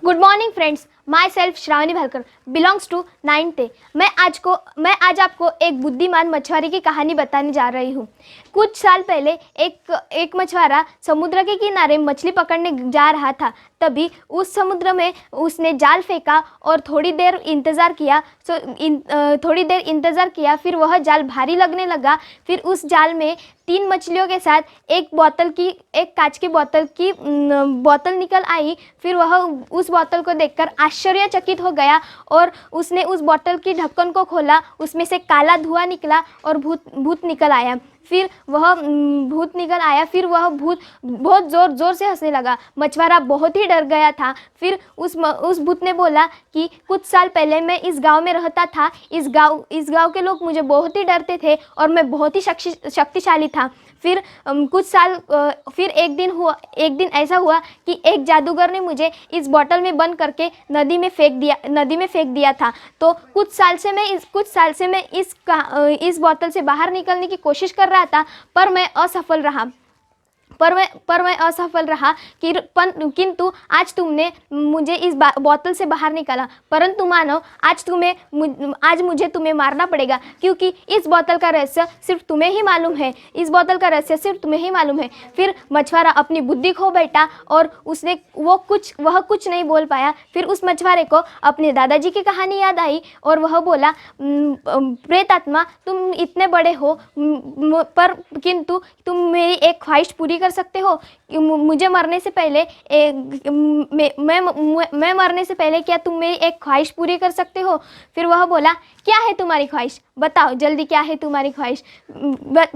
Good morning friends, myself Shravani Bhalkar belongs to 9th A। मैं आज आपको एक बुद्धिमान मछुआरे की कहानी बताने जा रही हूँ। कुछ साल पहले एक मछुआरा समुद्र के किनारे मछली पकड़ने जा रहा था। तभी उस समुद्र में उसने जाल फेंका और थोड़ी देर इंतज़ार किया। फिर वह जाल भारी लगने लगा। फिर उस जाल में 3 मछलियों के साथ एक कांच की बोतल निकल आई। फिर वह उस बोतल को देखकर आश्चर्यचकित हो गया और उसने उस बोतल की ढक्कन को खोला। उसमें से काला धुआं निकला और भूत निकल आया। फिर वह भूत बहुत ज़ोर से हंसने लगा। मछुआरा बहुत ही डर गया था। फिर उस भूत ने बोला कि कुछ साल पहले मैं इस गांव में रहता था। इस गांव के लोग मुझे बहुत ही डरते थे और मैं बहुत ही शक्तिशाली था। फिर एक दिन ऐसा हुआ कि एक जादूगर ने मुझे इस बोतल में बंद करके नदी में फेंक दिया था। तो कुछ साल से मैं इस बोतल से बाहर निकलने की कोशिश कर रहा था, पर मैं असफल रहा किंतु आज तुमने मुझे इस बोतल से बाहर निकाला। परंतु मानो आज मुझे तुम्हें मारना पड़ेगा, क्योंकि इस बोतल का रहस्य सिर्फ तुम्हें ही मालूम है। फिर मछुआरा अपनी बुद्धि खो बैठा और वह कुछ नहीं बोल पाया। फिर उस मछुआरे को अपने दादाजी की कहानी याद आई और वह बोला, प्रेतात्मा, तुम इतने बड़े हो पर किंतु तुम मेरी एक ख्वाहिश पूरी कर सकते हो। मुझे मरने से पहले मैं मरने से पहले क्या तुम मेरी एक ख्वाहिश पूरी कर सकते हो? फिर वह बोला, क्या है तुम्हारी ख्वाहिश? बताओ जल्दी, क्या है तुम्हारी ख्वाहिश?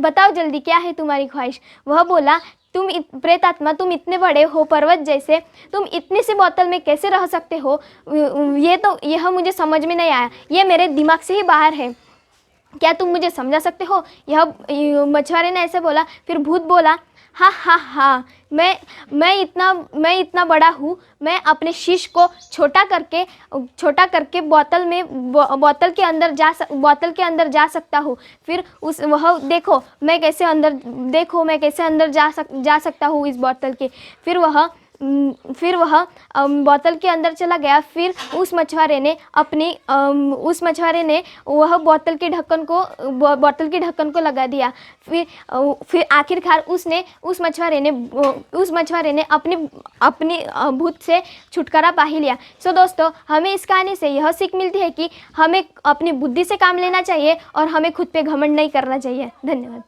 बताओ जल्दी, क्या है तुम्हारी ख्वाहिश? वह बोला, प्रेतात्मा, तुम इतने बड़े हो पर्वत जैसे, तुम इतनी सी बोतल में कैसे रह सकते हो? यह मुझे समझ में नहीं आया। ये मेरे दिमाग से ही बाहर है। क्या तुम मुझे समझा सकते हो? यह मछुआरे ने ऐसे बोला। फिर भूत बोला, हाँ, मैं इतना बड़ा हूँ। मैं अपने शीश को छोटा करके बोतल के अंदर जा सकता हूँ। फिर देखो मैं कैसे अंदर जा सकता हूँ इस बोतल के। फिर वह बोतल के अंदर चला गया। फिर उस मछुआरे ने वह बोतल के ढक्कन को लगा दिया। फिर आखिरकार उस मछुआरे ने अपनी भूत से छुटकारा पा ही लिया। सो दोस्तों, हमें इस कहानी से यह सीख मिलती है कि हमें अपनी बुद्धि से काम लेना चाहिए और हमें खुद पे घमंड नहीं करना चाहिए। धन्यवाद।